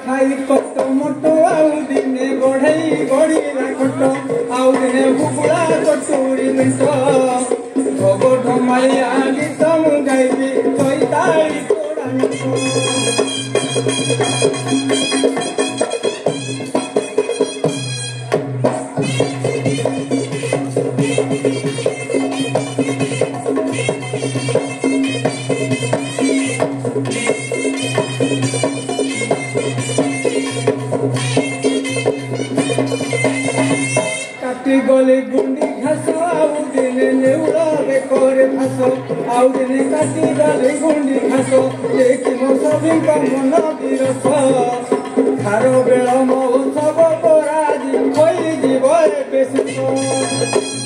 खाई कट मोट आउ दिने गढ़ई गढ़ीला कट आउ दिने बुकुड़ा कटुरी मिंट भोग ढमालिया गीत मु गाइबी चैताली तोड़ा काटी गली गुंडी घास आउ दिने नेउला बेकर घास आउ दिने काटी गली गुंडी घास देखी मो सभी मन विरस खार बेल महोत्सव पराजी होई जीव बेशेष